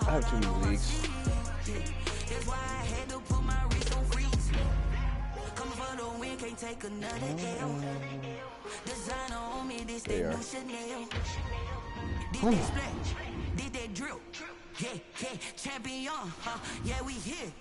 I have too many leagues. That's why I had to put my wrist on freeze. Come for the win, can't take another L. Designer on me, this that new Chanel. Did that splash, did that drill. Yeah, yeah, champion, huh? Yeah, we here.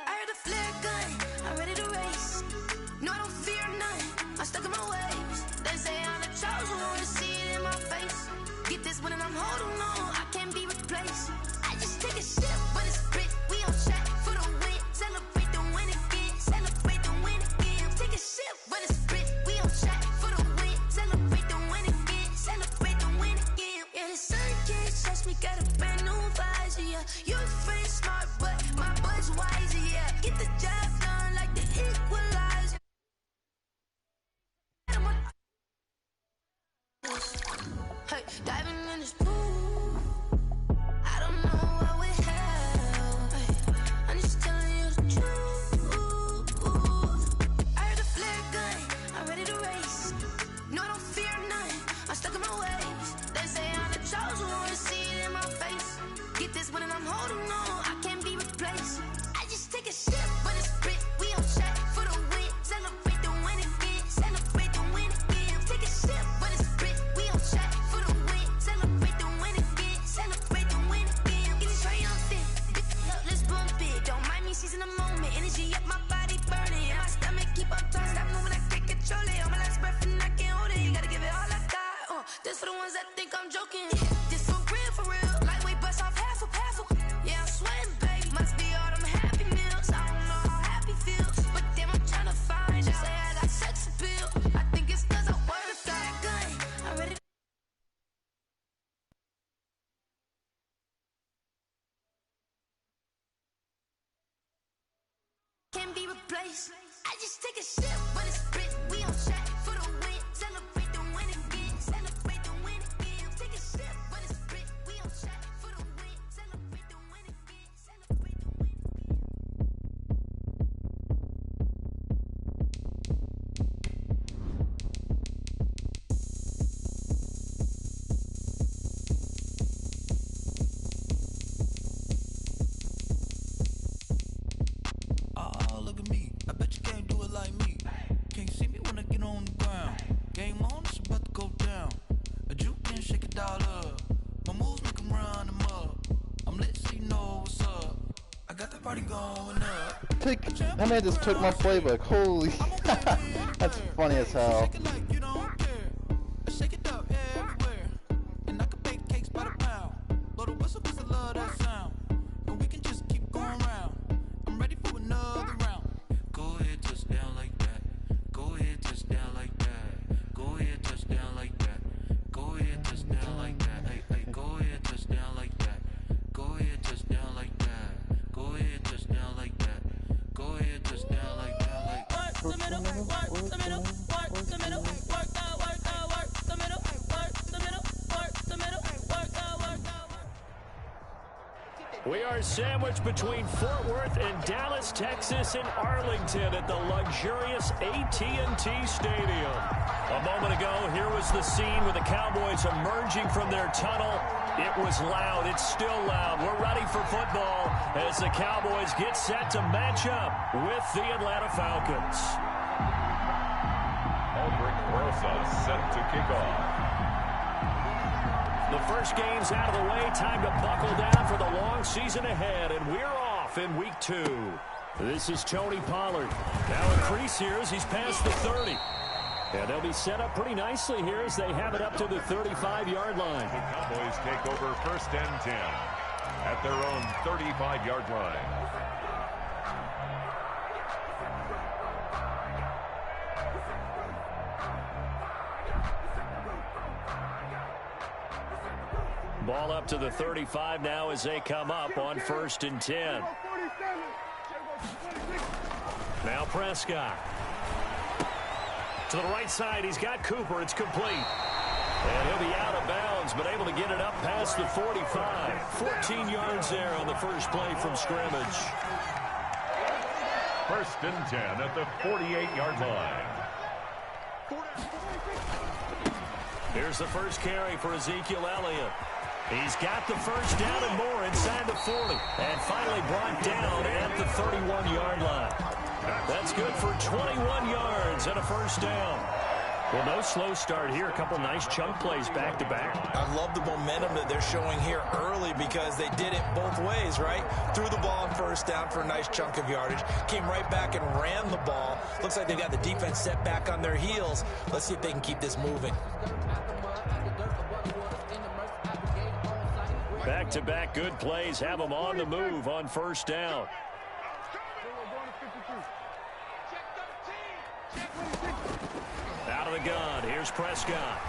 I heard a flare gun, I'm ready to race. No, I don't fear none, I'm stuck in my ways. They say I'm the chosen one, to see it in my face. Get this one and I'm holding on, I can't be replaced. I just take a sip when it's split, we on track for the win. Celebrate the win again, celebrate the win again. Take a sip when it's split, we on track for the win. Celebrate the win again, celebrate the win again. Yeah, the sun can't touch me, got a brand new visor, yeah. You're friend smart, but my bud's wiser, yeah. Get the job done like the equalizer. Hey, diving in this pool, I don't know what we have. Hey, I'm just telling you the truth. I heard a flare gun, I'm ready to race. No, I don't fear none, I'm stuck in my ways. They say I'm the chosen one, to see it in my face. Get this one and I'm holding on, I can't be replaced. I just take a sip when it's split, we on track for the win. Celebrate the win again, celebrate the win again. Take a sip when it's split, we on track for the win. Celebrate the win again, celebrate the win again. Getting triumphant, look, let's bump it. Don't mind me seizing the moment, energy up my body burning. And my stomach keep on turning, stop moving, I can't control it. On my last breath and I can't hold it, you gotta give it all I got. This for the ones that think I'm joking. This for real, lightweight bust off half a. Yeah, I'm sweating, baby. Must be all them happy meals. I don't know how happy feels, but damn, I'm trying to find out. Say I got sex appeal. I think it's cause I wear a flat gun. I'm ready. Can't be replaced. I just take a sip when it's split. We on track for the win. Celebrate the win again. Celebrate the win again. Take a sip when it's split. We on track for the win. Celebrate the win again. Celebrate the win again. Oh, look at me. I bet you can't do it like me. Can't see me when I get on the ground. Game on, it's about to go down. A juke and shake it all up. My moves make 'em run them up. I'm lit so you know what's up. I got the party going up. That man just took my playbook. Holy. That's funny as hell. Shake it like you don't care. I shake it up everywhere. And I can bake cakes by the pound. Blow the whistle 'cause I love that sound. And we can just keep going round. I'm ready for another round. Go ahead, touch down like that. Go ahead, touch down like that. Go ahead, touch down like that. Go ahead, touch down like that. Hey, hey, go ahead, touch down like that. Go ahead, touch down like that. Go ahead, touch down like that. Go ahead, touch down like that. Like work the middle, work the middle, work the middle, work the middle, work the middle, work the middle, work the. We are sandwiched between Fort Worth and Dallas, Texas, and Arlington at the luxurious AT&T Stadium. A moment ago, here was the scene with the Cowboys emerging from their tunnel. It was loud. It's still loud. We're ready for football as the Cowboys get set to match up with the Atlanta Falcons. Aldrich Rosa set to kick off. The first game's out of the way. Time to buckle down for the long season ahead, and we're off in week 2. This is Tony Pollard. Now increase here as he's past the 30. And they'll be set up pretty nicely here as they have it up to the 35-yard line. The Cowboys take over 1st and 10 at their own 35-yard line. Ball up to the 35 now as they come up on 1st and 10. Now Prescott. To the right side, he's got Cooper. It's complete. And he'll be out of bounds, but able to get it up past the 45. 14 yards there on the first play from scrimmage. 1st and 10 at the 48-yard line. Here's the first carry for Ezekiel Elliott. He's got the first down and more inside the 40. And finally brought down at the 31-yard line. That's good for 21 yards and a first down. Well, no slow start here. A couple nice chunk plays back-to-back. I love the momentum that they're showing here early because they did it both ways, right? Threw the ball on 1st down for a nice chunk of yardage. Came right back and ran the ball. Looks like they got the defense set back on their heels. Let's see if they can keep this moving. Back-to-back good plays have them on the move on 1st down. Out of the gun, here's Prescott.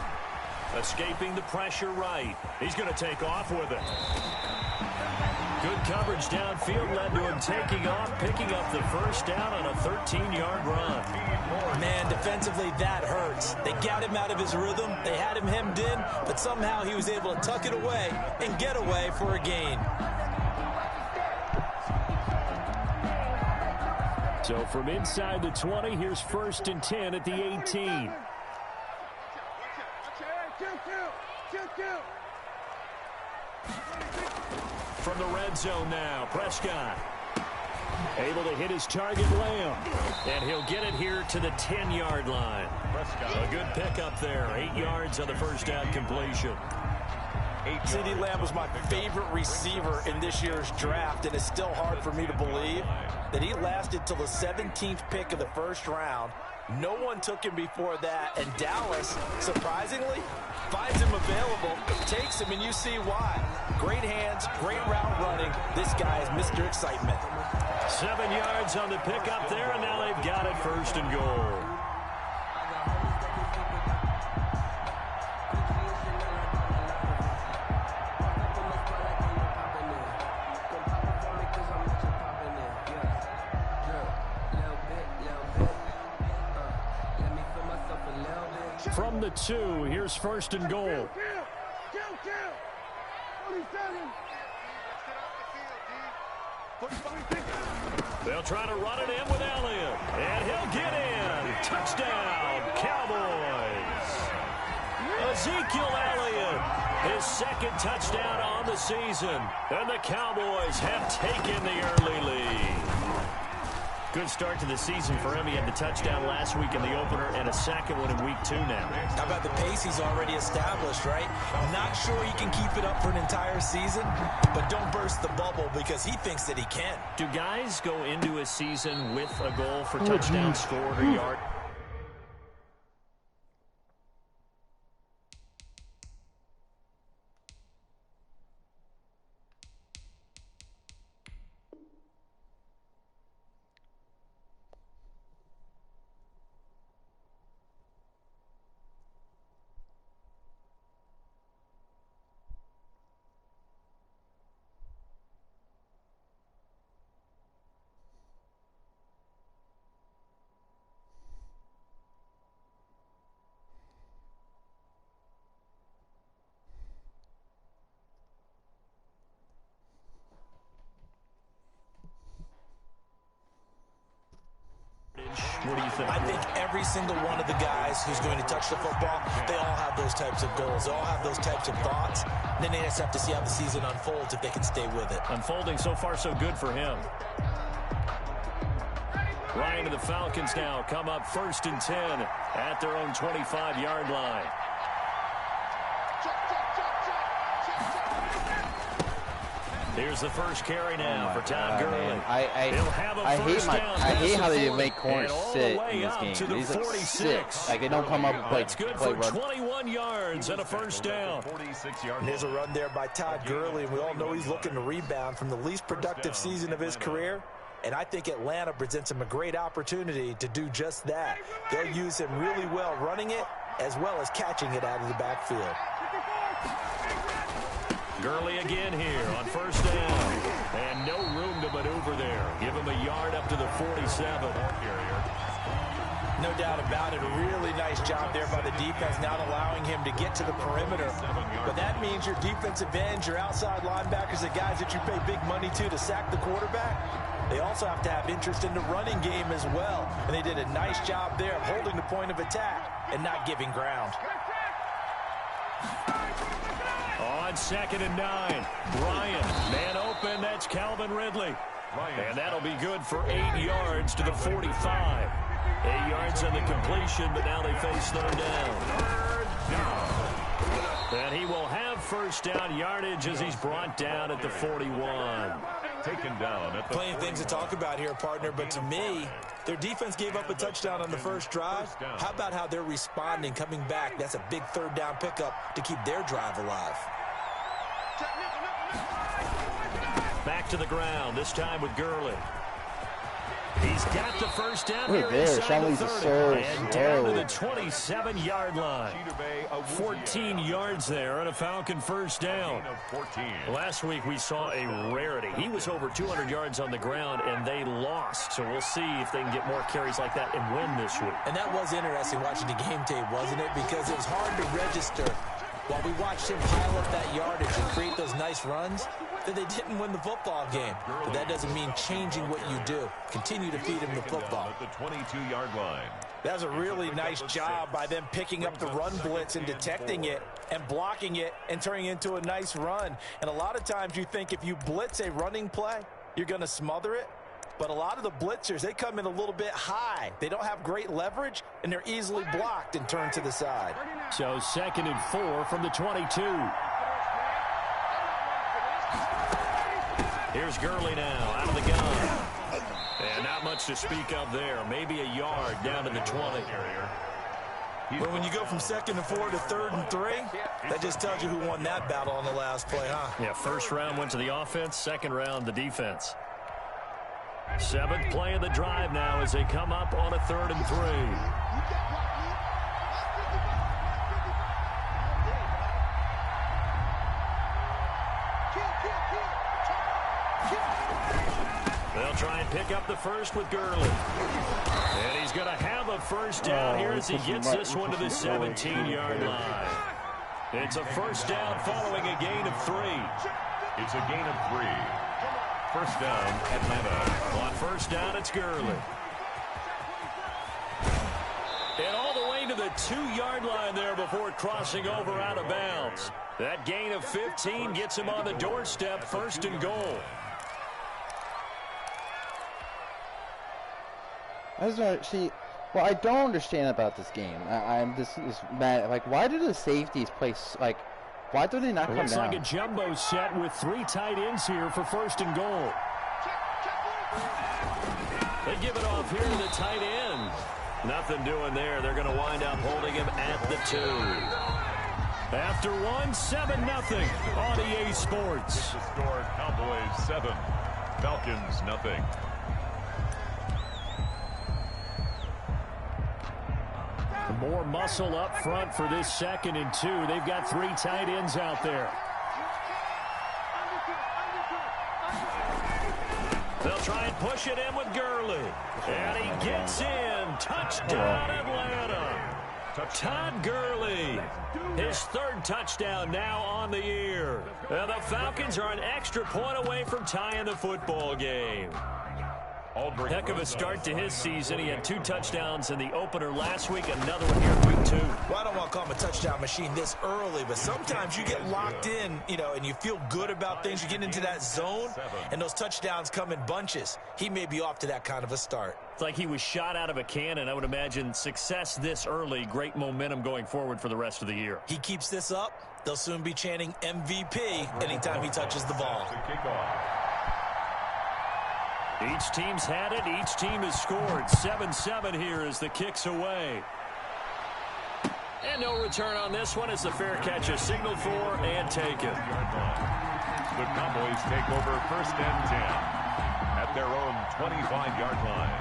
Escaping the pressure right. He's going to take off with it. Good coverage downfield led to him taking off, picking up the first down on a 13-yard run. Man, defensively, that hurts. They got him out of his rhythm. They had him hemmed in, but somehow he was able to tuck it away and get away for a gain. So from inside the 20, here's 1st and 10 at the 18. From the red zone now, Prescott. Able to hit his target, Lamb. And he'll get it here to the 10-yard line. A good pickup there. 8 yards on the first down completion. CeeDee Lamb was my favorite receiver in this year's draft, and it's still hard for me to believe that he lasted till the 17th pick of the 1st round. No one took him before that, and Dallas, surprisingly, finds him available, takes him, and you see why. Great hands, great route running. This guy is Mr. Excitement. 7 yards on the pickup there, and now they've got it 1st and goal. From the 2, here's 1st and goal. They'll try to run it in with Elliott, and he'll get in. Touchdown, Cowboys. Ezekiel Elliott, his 2nd touchdown on the season, and the Cowboys have taken the early lead. Good start to the season for him. He had the touchdown last week in the opener and a 2nd one in week 2 now. How about the pace he's already established, right? Not sure he can keep it up for an entire season, but don't burst the bubble because he thinks that he can. Do guys go into a season with a goal for touchdown scored or yard? What do you think? I think every single one of the guys who's going to touch the football, they all have those types of goals. They all have those types of thoughts. Then they just have to see how the season unfolds if they can stay with it. Unfolding so far so good for him. Ryan and the Falcons now come up 1st and 10 at their own 25-yard line. Here's the first carry now for Todd Gurley. I hate how they make corners sit in this game. These like sit. Like they don't come up and play. That's good for 21 yards and a first down. And there's a run there by Todd Gurley, and we all know he's looking to rebound from the least productive season of his career. And I think Atlanta presents him a great opportunity to do just that. They'll use him really well running it as well as catching it out of the backfield. Gurley again here on first down. And no room to maneuver there. Give him a yard up to the 47. No doubt about it. A really nice job there by the defense, not allowing him to get to the perimeter. But that means your defensive ends, your outside linebackers, the guys that you pay big money to sack the quarterback, they also have to have interest in the running game as well. And they did a nice job there of holding the point of attack and not giving ground. On 2nd and 9, Bryant, man open, that's Calvin Ridley. And that'll be good for 8 yards to the 45. 8 yards on the completion, but now they face third down. And he will have first down yardage as he's brought down at the 41. Taken down at the Plenty of things to talk about here, partner, but to me, their defense gave up a touchdown on the first drive. How about how they're responding, coming back? That's a big third down pickup to keep their drive alive. Back to the ground, this time with Gurley. He's got the first down Look here there, inside the 30. And down to the slow. 27-yard line. 14 yards there on a Falcon first down. Last week we saw a rarity. He was over 200 yards on the ground, and they lost. So we'll see if they can get more carries like that and win this week. And that was interesting watching the game tape, wasn't it? Because it was hard to register while we watched him pile up that yardage and create those nice runs, that they didn't win the football game. But that doesn't mean changing what you do. Continue to feed him the football. At the 22-yard line. That was a really nice job by them picking up the run blitz and detecting it and blocking it and turning it into a nice run. And a lot of times you think if you blitz a running play, you're going to smother it. But a lot of the blitzers, they come in a little bit high. They don't have great leverage, and they're easily blocked and turned to the side. So 2nd and 4 from the 22. Here's Gurley now out of the gun. And not much to speak of there. Maybe a yard down to the 20. But when you go from 2nd and 4 to 3rd and 3, that just tells you who won that battle on the last play, huh? Yeah, first round went to the offense, second round the defense. 7th play of the drive now as they come up on a 3rd and 3. They'll try and pick up the first with Gurley. And he's going to have a first down here as he gets this one to the 17-yard line. It's a first down following a gain of 3. It's a gain of 3. First down, Atlanta. On first down, it's Gurley. And all the way to the 2-yard line there before crossing over out of bounds. That gain of 15 gets him on the doorstep, 1st and goal. I just don't see. Well, I don't understand about this game. This is mad. Like, why do the safeties play? Like, why do they not come down? Looks like a jumbo set with 3 tight ends here for 1st and goal. They give it off here to the tight end. Nothing doing there. They're going to wind up holding him at the 2. After 1, 7-0 on EA Sports. The score, Cowboys 7, Falcons 0. More muscle up front for this 2nd and 2. They've got 3 tight ends out there. They'll try and push it in with Gurley. And he gets in. Touchdown, Atlanta. Todd Gurley. His 3rd touchdown now on the year. And the Falcons are an extra point away from tying the football game. Heck of a start to his season. He had 2 touchdowns in the opener last week, another one here week 2. Well, I don't want to call him a touchdown machine this early, but sometimes you get locked in, and you feel good about things. You get into that zone, and those touchdowns come in bunches. He may be off to that kind of a start. It's like he was shot out of a cannon. I would imagine success this early, great momentum going forward for the rest of the year. He keeps this up, they'll soon be chanting MVP anytime he touches the ball. Each team's had it. Each team has scored. 7-7 here as the kick's away. And no return on this one as the fair catch is signaled for and taken. The Cowboys take over 1st and 10 at their own 25-yard line.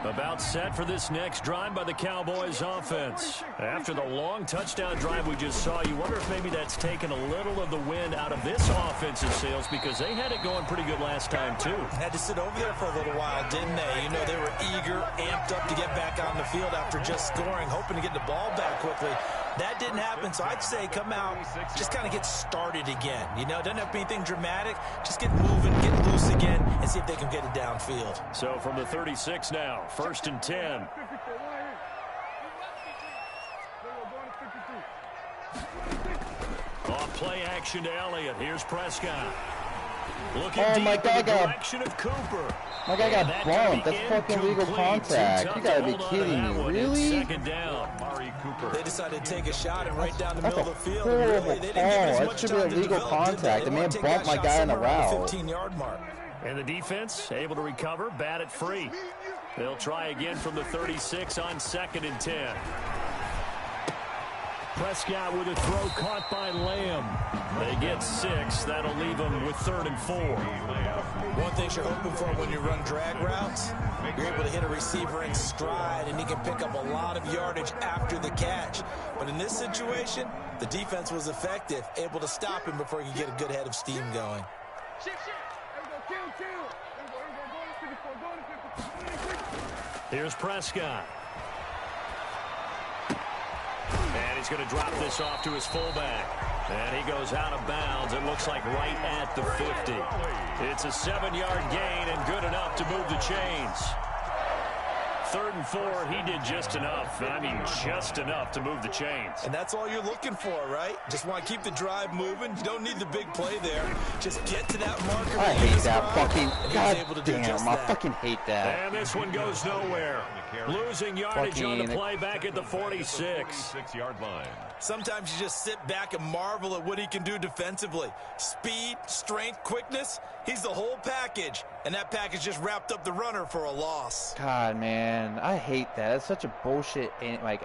About set for this next drive by the Cowboys offense. After the long touchdown drive we just saw, you wonder if maybe that's taken a little of the wind out of this offensive sails because they had it going pretty good last time too. Had to sit over there for a little while, didn't they? You know, they were eager, amped up to get back on the field after just scoring, hoping to get the ball back quickly. That didn't happen, so I'd say come out, just kind of get started again. You know, doesn't have to be anything dramatic. Just get moving, get loose again, and see if they can get it downfield. So from the 36 now, 1st and 10. Off play action to Elliott. Here's Prescott. Looking deep in the direction of Cooper. My guy got bumped. That's fucking legal contact. You gotta be kidding me. Really? Second down. They decided to take a shot and right down the middle of the field. Horrible Really, they didn't give us call. much That should be time a to legal develop, did they? contact. The They man wanted to take bumped that my shot guy in the somewhere around route. the 15-yard mark. And the defense able to recover, bat it free. They'll try again from the 36 on 2nd and 10. Prescott with a throw caught by Lamb. They get 6. That'll leave them with 3rd and 4. One thing you're hoping for when you run drag routes, you're able to hit a receiver in stride, and he can pick up a lot of yardage after the catch. But in this situation, the defense was effective, able to stop him before he could get a good head of steam going. Here's Prescott. And he's going to drop this off to his fullback. And he goes out of bounds. It looks like right at the 50. It's a 7-yard gain and good enough to move the chains. 3rd and 4, he did just enough. I mean, just enough to move the chains. And that's all you're looking for, right? Just want to keep the drive moving. You don't need the big play there. Just get to that marker. I hate that fucking. God damn, I fucking hate that. And this one goes nowhere. Losing yardage on the play back at the 46. 46-yard line. Sometimes you just sit back and marvel at what he can do defensively. Speed, strength, quickness. He's the whole package. And that package just wrapped up the runner for a loss. God, man, I hate that. It's such a bullshit. Like,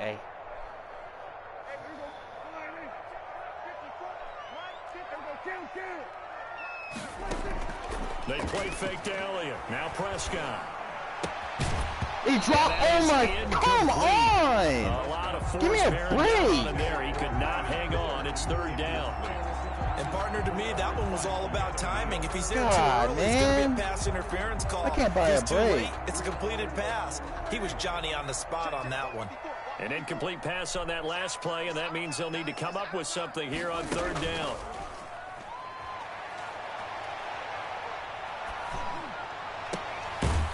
They play fake to Elliott. Now Prescott. he dropped. Oh my! Come on! A lot of force Give me a break. there. He could not hang on. It's 3rd down. And partner, to me, that one was all about timing. If he's in too God, early, it's going to man. be a pass interference call. I can't buy If a he's too break. late, it's a completed pass. He was Johnny on the spot on that one. An incomplete pass on that last play, and that means they'll need to come up with something here on 3rd down.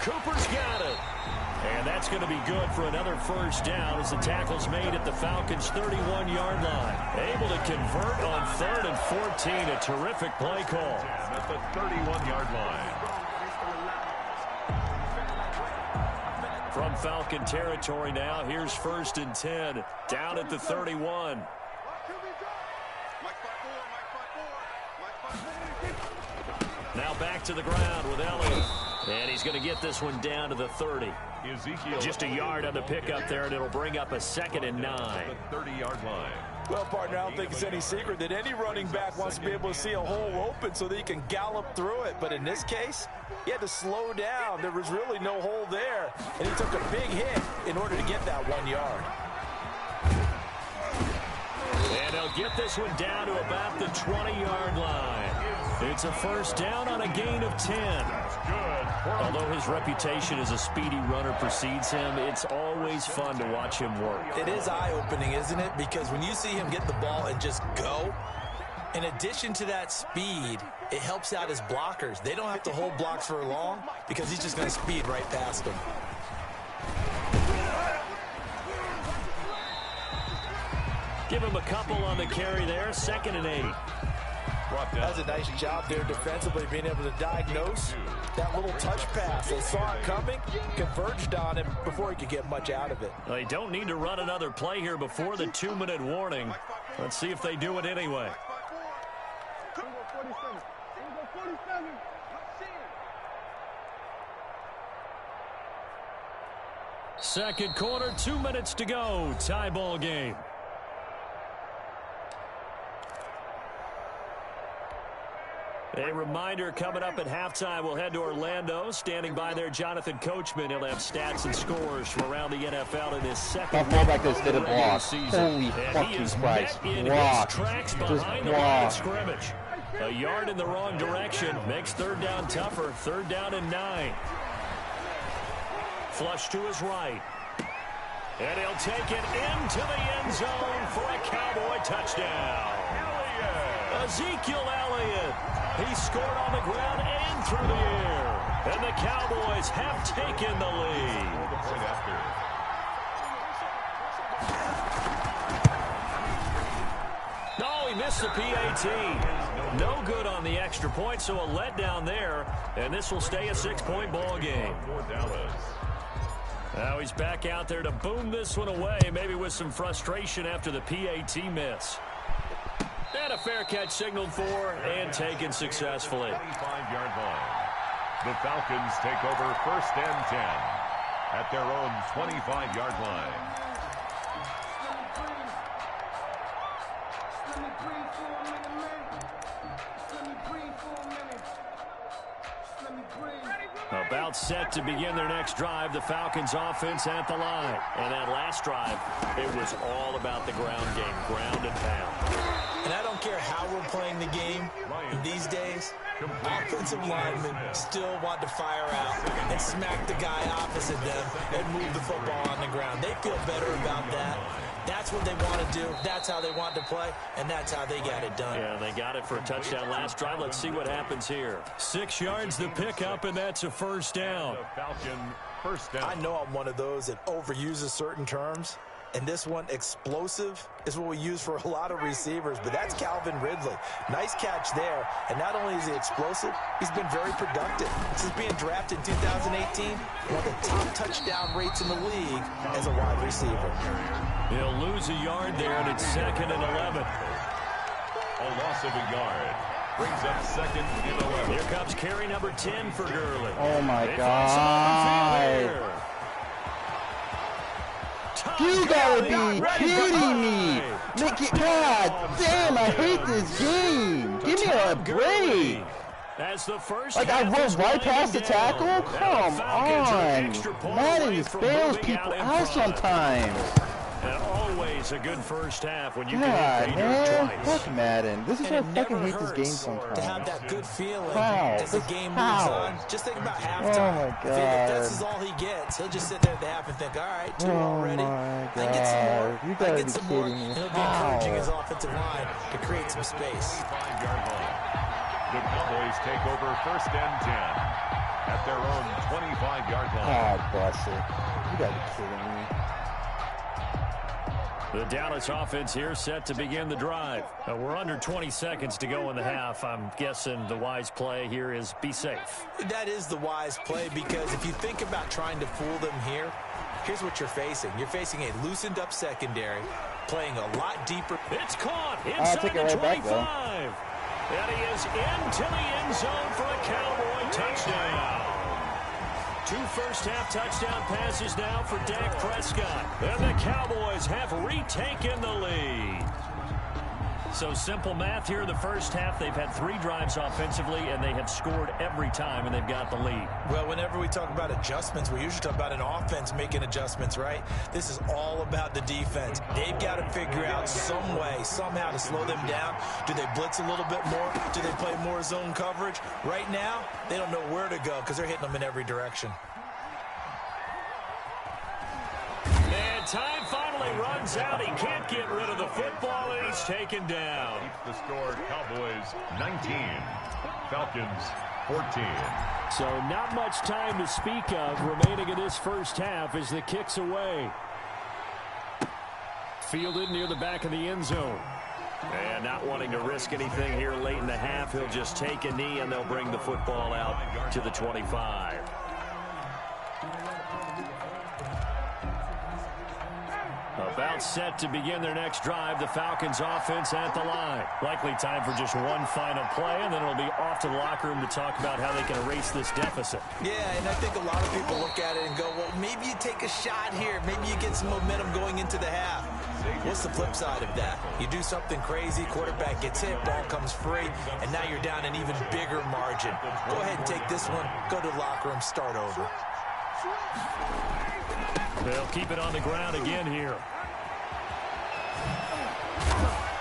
Cooper's got it. And that's going to be good for another 1st down as the tackle's made at the Falcons' 31-yard line. Able to convert on 3rd and 14. A terrific play call. At the 31-yard line. From Falcon territory now, here's 1st and 10. Down at the 31. Now back to the ground with Elliott. And he's going to get this one down to the 30. Just a yard on the pickup there, and it'll bring up a 2nd and 9. The 30-yard line. Well, partner, I don't think it's any secret that any running back wants to be able to see a hole open so that he can gallop through it. But in this case, he had to slow down. There was really no hole there. And he took a big hit in order to get that 1 yard. And they'll get this one down to about the 20-yard line. It's a 1st down on a gain of 10. Although his reputation as a speedy runner precedes him, it's always fun to watch him work. It is eye-opening, isn't it? Because when you see him get the ball and just go, in addition to that speed, it helps out his blockers. They don't have to hold blocks for long because he's just going to speed right past them. Give him a couple on the carry there. 2nd and 8. That's a nice job there defensively, being able to diagnose that little touch pass. They saw it coming, converged on him before he could get much out of it. They don't need to run another play here before the 2-minute warning. Let's see if they do it anyway. Second quarter, 2 minutes to go. Tie ball game. A reminder coming up at halftime, we'll head to Orlando. Standing by there, Jonathan Coachman. He'll have stats and scores from around the NFL in his second fullback just did a block. season. Holy fucking Christ. In Block. his tracks Just behind the line of block. scrimmage. A yard in the wrong direction makes third down tougher. Third down and 9. Flush to his right. And he'll take it into the end zone for a Cowboy touchdown. Ezekiel Elliott. He scored on the ground and through the air. And the Cowboys have taken the lead. Oh, he missed the PAT. No good on the extra point, so a letdown there. And this will stay a 6-point ball game. Now he's back out there to boom this one away, maybe with some frustration after the PAT miss. And a fair catch signaled for and taken successfully. 25-yard line. The Falcons take over first and 10 at their own 25-yard line. About set to begin their next drive, the Falcons offense at the line. And that last drive, it was all about the ground game, ground and pound. And I don't care how we're playing the game these days, offensive linemen still want to fire out and smack the guy opposite them and move the football on the ground. They feel better about that. That's what they want to do. That's how they want to play, and that's how they got it done. Yeah, they got it for a touchdown last drive. Let's see what happens here. 6 yards the pickup, and that's a first down. Falcon first down. I know I'm one of those that overuses certain terms, and this one, explosive, is what we use for a lot of receivers, but that's Calvin Ridley. Nice catch there, and not only is he explosive, he's been very productive. Since being drafted in 2018, one of the top touchdown rates in the league as a wide receiver. He'll lose a yard there, and it's 2nd and 11. A loss of a yard brings up 2nd and 11. Here comes carry number 10 for Gurley. Oh, my They God. You gotta be kidding me. Make it, God damn, I hate this game. Give me a break. As the first Like, I rolled right past the tackle? Come on. Madden fails people out sometimes. And always a good first half when you can God, hit man. twice. Fuck Madden. This is why I And it fucking never hate this game hurts sometimes. to have that good feeling How? as the game moves How? on. Just think about Oh, halftime. my If God. this is all he gets, he'll just sit there at the half and think, all right, 2 Oh, already. my I get some more. God. You I gotta get be some more. kidding me. And he'll be How? encouraging his offensive line to create some space. 5-yard line. The Cowboys take over first and 10 at their own 25-yard line. God bless it. You gotta be kidding me. The Dallas offense here set to begin the drive. We're under 20 seconds to go in the half. I'm guessing the wise play here is be safe. That is the wise play, because if you think about trying to fool them here, here's what you're facing. You're facing a loosened up secondary, playing a lot deeper. It's caught I'll inside take the it right back, 25. And he is into the end zone for a Cowboy touchdown. 2 first-half touchdown passes now for Dak Prescott. And the Cowboys have retaken the lead. So simple math here in the first half. They've had 3 drives offensively, and they have scored every time, and they've got the lead. Well, whenever we talk about adjustments, we usually talk about an offense making adjustments, right? This is all about the defense. They've got to figure out some way, somehow to slow them down. Do they blitz a little bit more? Do they play more zone coverage? Right now, they don't know where to go because they're hitting them in every direction. And time finally runs out. He can't get rid of the football, and he's taken down. Keeps the score. Cowboys 19, Falcons 14. So not much time to speak of remaining in this first half as the kick's away. Fielded near the back of the end zone. And not wanting to risk anything here late in the half, he'll just take a knee, and they'll bring the football out to the 25. About set to begin their next drive, the Falcons offense at the line. Likely time for just one final play, and then it'll be off to the locker room to talk about how they can erase this deficit. Yeah, and I think a lot of people look at it and go, well, maybe you take a shot here. Maybe you get some momentum going into the half. What's the flip side of that? You do something crazy, quarterback gets hit, ball comes free, and now you're down an even bigger margin. Go ahead and take this one, go to the locker room, start over. They'll keep it on the ground again here.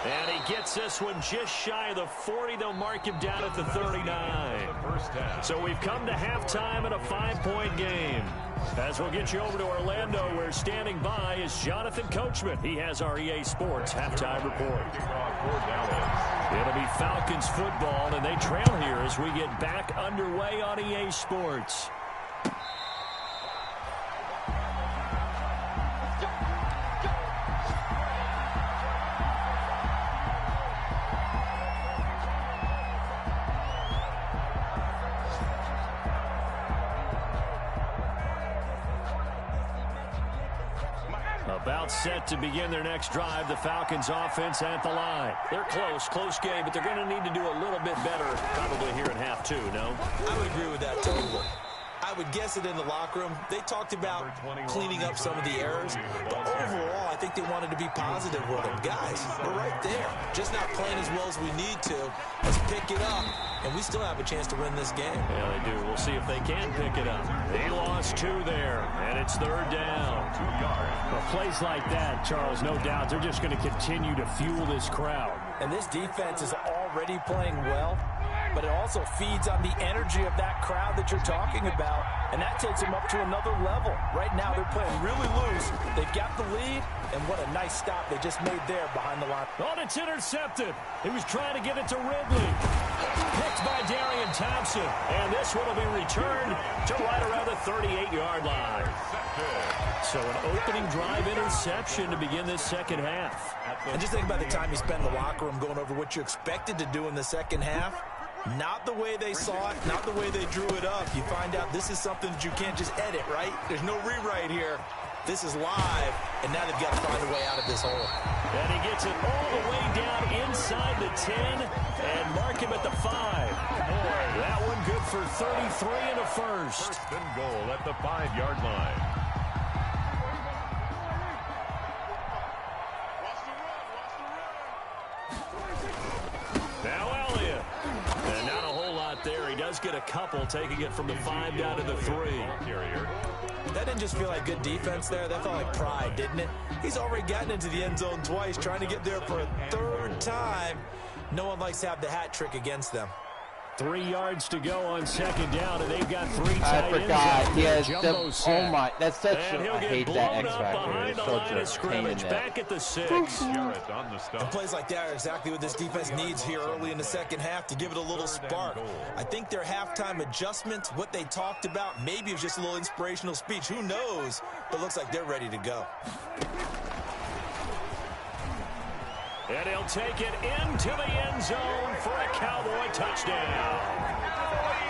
And he gets this one just shy of the 40. They'll mark him down at the 39. So we've come to halftime in a 5-point game. As we'll get you over to Orlando, where standing by is Jonathan Coachman. He has our EA Sports halftime report. It'll be Falcons football, and they trail here as we get back underway on EA Sports. About set to begin their next drive. The Falcons offense at the line. They're close game, but they're going to need to do a little bit better probably here in half two, no? I would agree with that totally. I would guess it in the locker room. They talked about cleaning up some of the errors, but overall, I think they wanted to be positive with them. Guys, we're right there. Just not playing as well as we need to. Let's pick it up, and we still have a chance to win this game. Yeah, they do. We'll see if they can pick it up. They lost 2 there, and it's 3rd down. 2 yards. Well, plays like that, Charles, no doubt, they're just going to continue to fuel this crowd. And this defense is already playing well, but it also feeds on the energy of that crowd that you're talking about, and that takes them up to another level. Right now, they're playing really loose. They've got the lead, and what a nice stop they just made there behind the line. Oh, it's intercepted. He was trying to get it to Ridley. Picked by Darian Thompson, and this one will be returned to right around the 38-yard line. So an opening drive interception to begin this second half. And just think about the time you spend in the locker room going over what you expected to do in the second half. Not the way they saw it, not the way they drew it up. You find out this is something that you can't just edit, right? There's no rewrite here. This is live, and now they've got to find a way out of this hole. And he gets it all the way down inside the 10 and mark him at the 5. That one good for 33 and a first. First and goal at the 5-yard line. Now Elliott. And not a whole lot there. He does get a couple, taking it from the 5 down to the 3. That didn't just feel like good defense there. That felt like pride, didn't it? He's already gotten into the end zone twice, trying to get there for a 3rd time. No one likes to have the hat trick against them. 3 yards to go on 2nd down, and they've got 3 tight I ends. forgot. He has Jumbo oh my, that's such and a, I hate that X factor. behind It's the such line a of scrimmage, back at the 6. And plays like that are exactly what this defense needs here early in the second half to give it a little spark. I think their halftime adjustments, what they talked about, maybe it was just a little inspirational speech. Who knows? But it looks like they're ready to go. And he'll take it into the end zone for a Cowboy touchdown.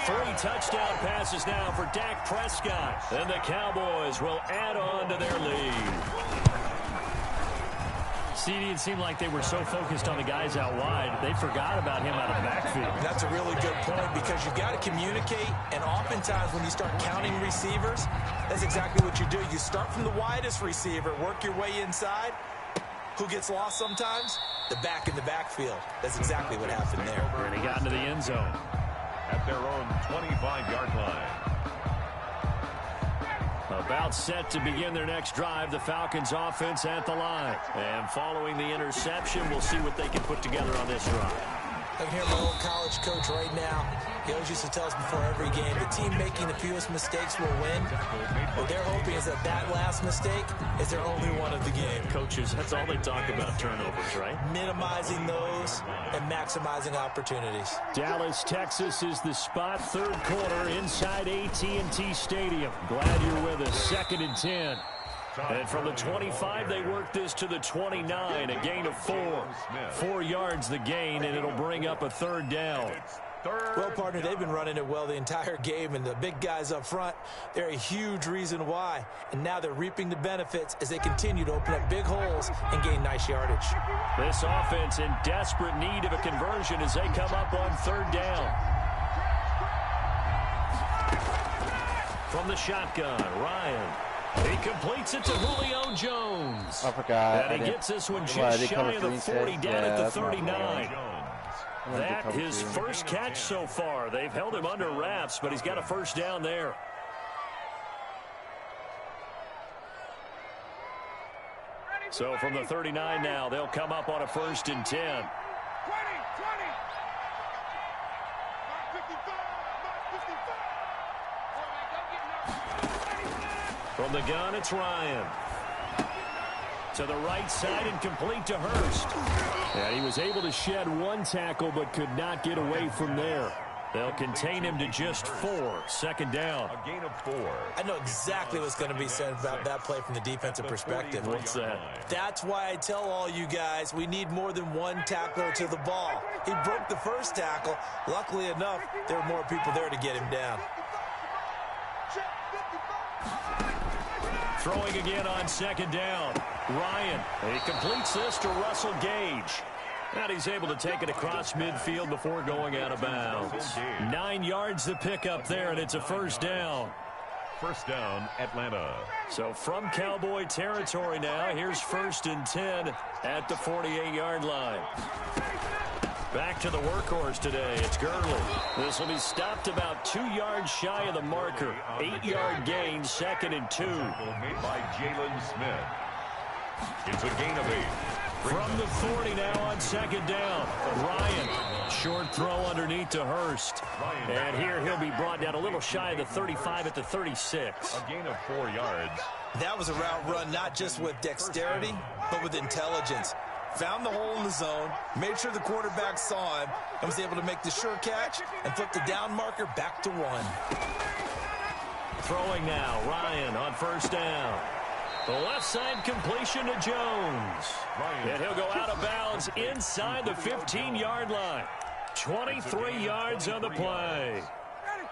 3 touchdown passes now for Dak Prescott. And the Cowboys will add on to their lead. CD, it seemed like they were so focused on the guys out wide, they forgot about him out of the backfield. That's a really good point because you've got to communicate, and oftentimes when you start counting receivers, that's exactly what you do. You start from the widest receiver, work your way inside. Who gets lost sometimes? The back in the backfield. That's exactly what happened there. And he got into the end zone. At their own 25-yard line. About set to begin their next drive, the Falcons offense at the line. And following the interception, we'll see what they can put together on this drive. I can hear my old college coach right now. He always used to tell us before every game, the team making the fewest mistakes will win. What they're hoping is that that last mistake is their only one of the game. Coaches, that's all they talk about, turnovers, right? Minimizing those and maximizing opportunities. Dallas, Texas is the spot, 3rd quarter inside AT&T Stadium. Glad you're with us. 2nd and 10. And from the 25, they work this to the 29, a gain of 4. 4 yards the gain, and it'll bring up a 3rd down. Well, partner, they've been running it well the entire game, and the big guys up front, they're a huge reason why. And now they're reaping the benefits as they continue to open up big holes and gain nice yardage. This offense in desperate need of a conversion as they come up on 3rd down. From the shotgun, Ryan. He completes it to Julio Jones. I forgot. And he gets this one just shy of the 40, down at the 39. That his first catch so far. They've held him under wraps, but he's got a first down there. So from the 39 now, they'll come up on a 1st and 10. From the gun, it's Ryan. To the right side and complete to Hurst. And he was able to shed one tackle but could not get away from there. They'll contain him to just 4. 2nd down. A gain of 4. I know exactly what's going to be said about that play from the defensive perspective. What's that? That's why I tell all you guys we need more than one tackler to the ball. He broke the first tackle. Luckily enough, there were more people there to get him down. Throwing again on 2nd down. Ryan, he completes this to Russell Gage. And he's able to take it across midfield before going out of bounds. 9 yards to pick up there, and it's a 1st down. 1st down, Atlanta. So from Cowboy territory now, here's 1st and 10 at the 48-yard line. Back to the workhorse today. It's Gurley. This will be stopped about 2 yards shy of the marker. 8-yard gain, 2nd and 2. Made by Jalen Smith. It's a gain of 8. From the 40 now on 2nd down. Ryan, short throw underneath to Hurst. And here he'll be brought down a little shy of the 35 at the 36. A gain of 4 yards. That was a route run not just with dexterity, but with intelligence. Found the hole in the zone, made sure the quarterback saw him, and was able to make the sure catch and flip the down marker back to 1. Throwing now, Ryan on 1st down. The left side completion to Jones. And he'll go out of bounds inside the 15-yard line. 23 yards on the play.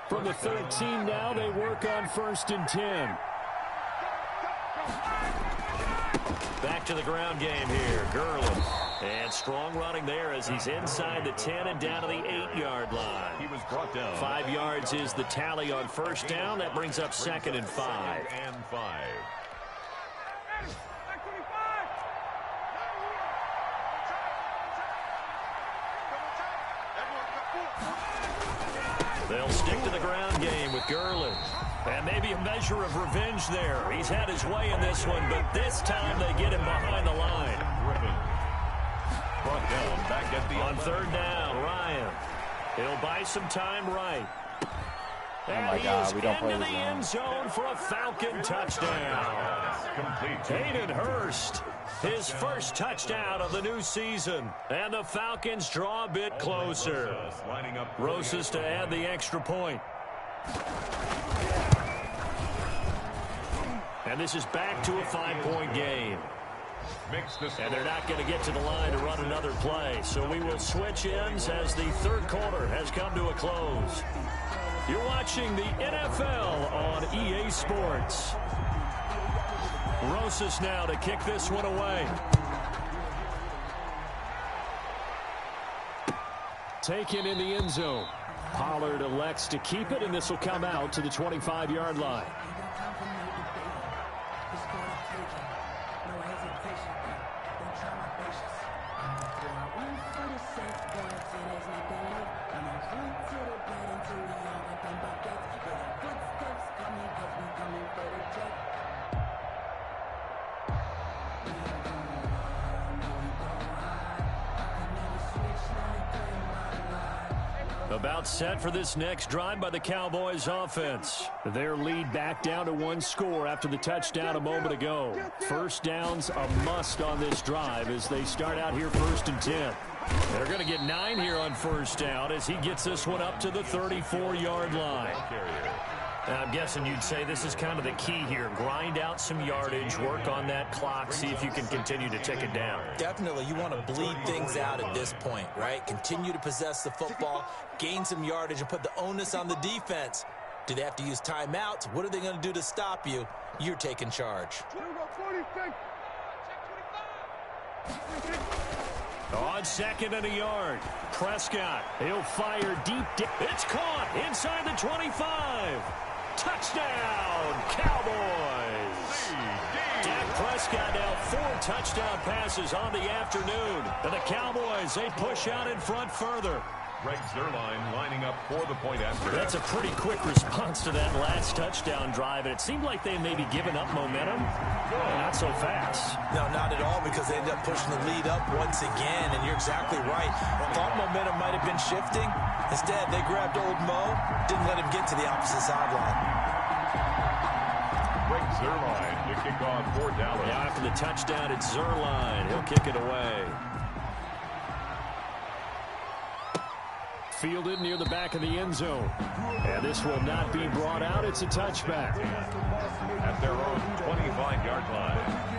From the 13 now, they work on 1st and 10. Back to the ground game here. Gurley. And strong running there as he's inside the 10 and down to the 8-yard line. He was brought down. 5 yards is the tally on 1st down. That brings up 2nd and 5. 2nd and 5. They'll stick to the ground game with Gurley. And maybe a measure of revenge there. He's had his way in this one, but this time they get him behind the line. Brought down back at the on 3rd down, Ryan. He'll buy some time right. And my God, we don't play into the the end zone for a Falcon touchdown. Hayden Hurst, his first touchdown of the new season. And the Falcons draw a bit closer. Rosas to add the extra point. And this is back to a 5-point game. And they're not going to get to the line to run another play. So we will switch ends as the 3rd quarter has come to a close. You're watching the NFL on EA Sports. Rosas now to kick this one away. Taken in the end zone. Pollard elects to keep it, and this will come out to the 25-yard line. About set for this next drive by the Cowboys offense. Their lead back down to 1 score after the touchdown a moment ago. 1st down's a must on this drive as they start out here 1st and 10. They're going to get 9 here on 1st down as he gets this one up to the 34-yard line. Now, I'm guessing you'd say this is kind of the key here. Grind out some yardage, work on that clock, see if you can continue to take it down. Definitely. You want to bleed things out at this point, right? Continue to possess the football, gain some yardage, and put the onus on the defense. Do they have to use timeouts? What are they going to do to stop you? You're taking charge. On 2nd and a yard, Prescott, he'll fire deep. It's caught inside the 25. Touchdown, Cowboys. Dak Prescott now 4 touchdown passes on the afternoon. And the Cowboys, they push out in front further. Greg Zuerlein lining up for the point after. That's a pretty quick response to that last touchdown drive, and it seemed like they may be giving up momentum. Not so fast. No, not at all, because they ended up pushing the lead up once again, and you're exactly right. Thought momentum might have been shifting. Instead, they grabbed old Mo, didn't let him get to the opposite sideline. Greg Zuerlein to kick off for Dallas. Now after the touchdown, it's Zuerlein. He'll kick it away. Fielded near the back of the end zone. And this will not be brought out. It's a touchback. At their own 25-yard line.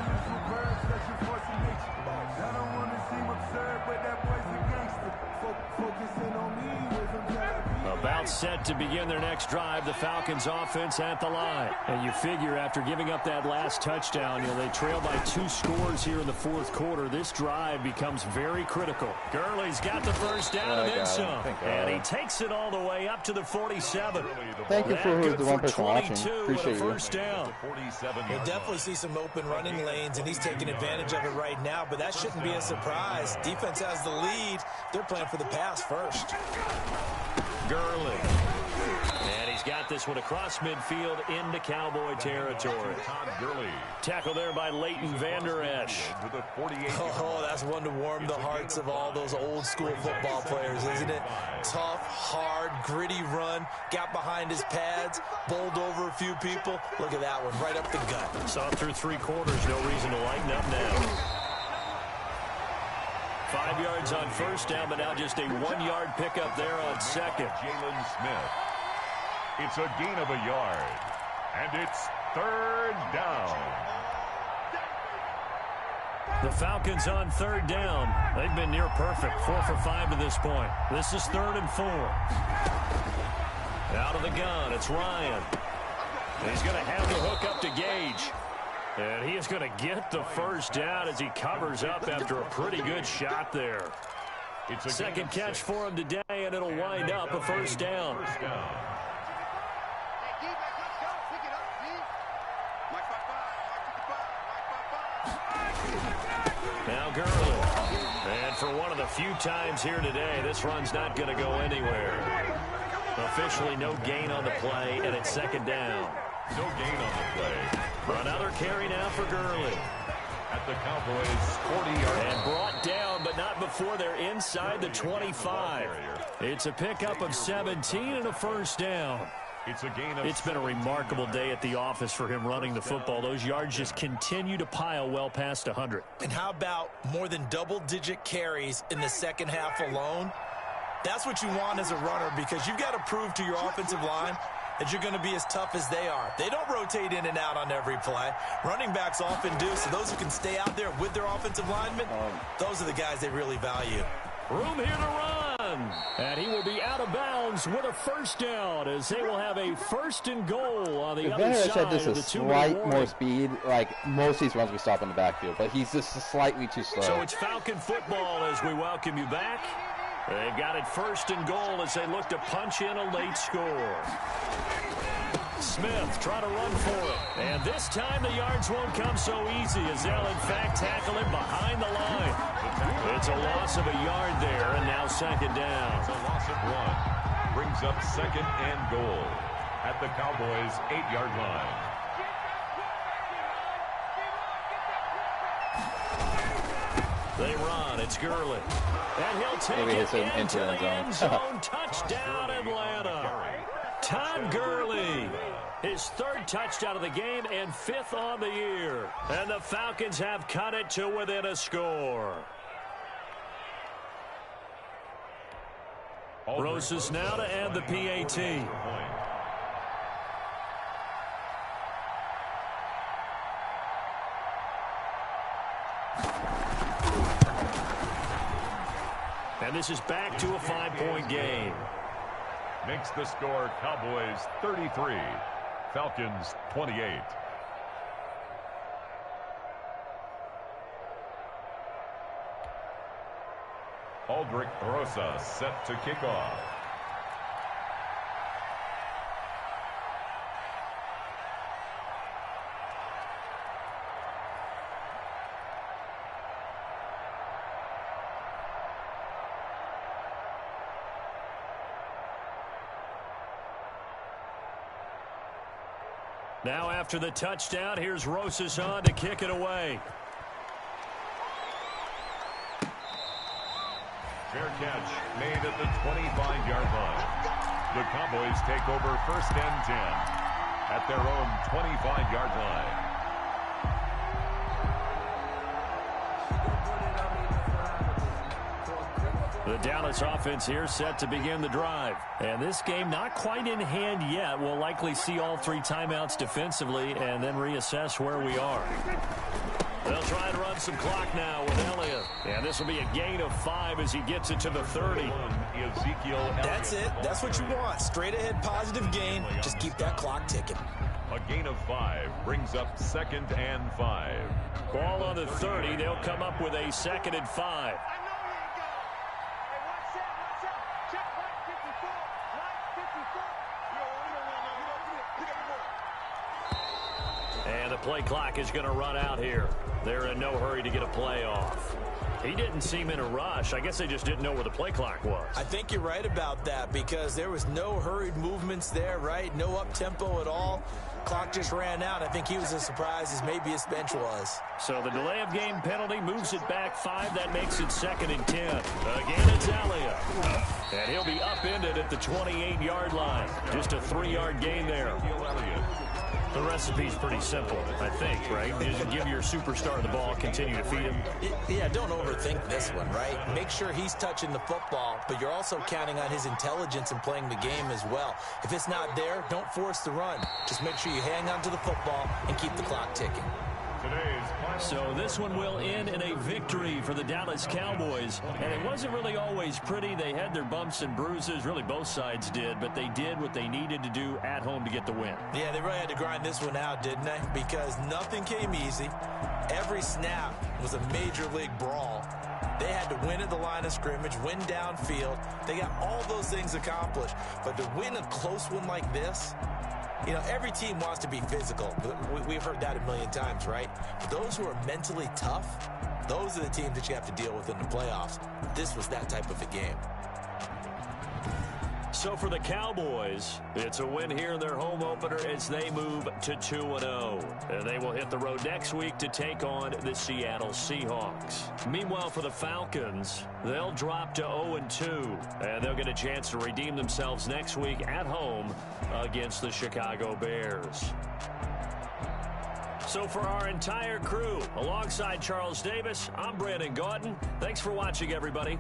About set to begin their next drive, the Falcons offense at the line. And you figure after giving up that last touchdown, they trail by 2 scores here in the fourth quarter. This drive becomes very critical. Gurley's got the first down and then some. And he takes it all the way up to the 47. Thank you for the one person watching. Appreciate you. First down. We'll definitely see some open running lanes, and he's taking advantage of it right now, but that shouldn't be a surprise. Defense has the lead. They're playing for the pass first. Gurley. And he's got this one across midfield into Cowboy territory. Tackle there by Leighton Vander Esch. Oh, that's one to warm the hearts of all those old school football players, isn't it? Tough, hard, gritty run. Got behind his pads, bowled over a few people. Look at that one, right up the gut. Saw through 3 quarters, no reason to lighten up now. 5 yards on first down, but now just a 1-yard pickup there on second. Jalen Smith. It's a gain of a yard. And it's 3rd down. The Falcons on 3rd down. They've been near perfect. 4 for 5 to this point. This is 3rd and 4. Out of the gun, it's Ryan. He's going to have the hook up to Gage. And he is going to get the first down as he covers up after a pretty good shot there. It's a second catch for him today, and it'll wind up a first down. Now Gurley. And for one of the few times here today, this run's not going to go anywhere. Officially no gain on the play, and it's 2nd down. No gain on the play. Another carry now for Gurley. At the Cowboys' 40-yard line. And brought down, but not before they're inside the 25. It's a pickup of 17 and a first down. It's been a remarkable day at the office for him running the football. Those yards just continue to pile well past 100. And how about more than double-digit carries in the second half alone? That's what you want as a runner, because you've got to prove to your offensive line that you're going to be as tough as they are. They don't rotate in and out on every play. Running backs often do, so those who can stay out there with their offensive linemen, those are the guys they really value. Room here to run. And he will be out of bounds with a first down as they will have a 1st and goal on the other side had just of a the 2-minute more speed. Like, most of these runs we stop in the backfield, but he's just slightly too slow. So it's Falcon football as we welcome you back. They've got it 1st and goal as they look to punch in a late score. Smith trying to run for it. And this time the yards won't come so easy as they'll in fact tackle him behind the line. It's a loss of a yard there, and now 2nd down. It's a loss of 1. Brings up 2nd and goal at the Cowboys' 8-yard line. They run. It's Gurley. And he'll take it into the end zone. Touchdown, Atlanta. Todd Gurley. His 3rd touchdown of the game and 5th on the year. And the Falcons have cut it to within a score. Rosas now to add the PAT. And this is back to a 5-point game. Makes the score Cowboys 33, Falcons 28. Aldrich Rosas set to kick off. Now after the touchdown, here's Rosas on to kick it away. Fair catch made at the 25-yard line. The Cowboys take over 1st and 10 at their own 25-yard line. The Dallas offense here set to begin the drive. And this game not quite in hand yet. We'll likely see all 3 timeouts defensively and then reassess where we are. They'll try and run some clock now with Elliott. And this will be a gain of 5 as he gets it to the 30. That's it. That's what you want. Straight ahead positive gain. Just keep that clock ticking. A gain of 5 brings up 2nd and 5. Ball on the 30. They'll come up with a 2nd and 5. And the play clock is going to run out here. They're in no hurry to get a play off. He didn't seem in a rush. I guess they just didn't know where the play clock was. I think you're right about that because there was no hurried movements there, right? No up-tempo at all. Clock just ran out. I think he was as surprised as maybe his bench was. So the delay of game penalty moves it back 5. That makes it 2nd and 10. Again, it's Elliott. And he'll be upended at the 28-yard line. Just a 3-yard gain there. The recipe's pretty simple, I think, right? Just give your superstar the ball, continue to feed him. Yeah, don't overthink this one, right? Make sure he's touching the football, but you're also counting on his intelligence in playing the game as well. If it's not there, don't force the run. Just make sure you hang on to the football and keep the clock ticking. So this one will end in a victory for the Dallas Cowboys. And it wasn't really always pretty. They had their bumps and bruises. Really, both sides did. But they did what they needed to do at home to get the win. Yeah, they really had to grind this one out, didn't they? Because nothing came easy. Every snap was a major league brawl. They had to win at the line of scrimmage, win downfield. They got all those things accomplished. But to win a close one like this, you know, every team wants to be physical. We've heard that a million times, right? But those who are mentally tough, those are the teams that you have to deal with in the playoffs. This was that type of a game. So for the Cowboys, it's a win here in their home opener as they move to 2-0. And they will hit the road next week to take on the Seattle Seahawks. Meanwhile, for the Falcons, they'll drop to 0-2. And they'll get a chance to redeem themselves next week at home against the Chicago Bears. So for our entire crew, alongside Charles Davis, I'm Brandon Gaudin. Thanks for watching, everybody.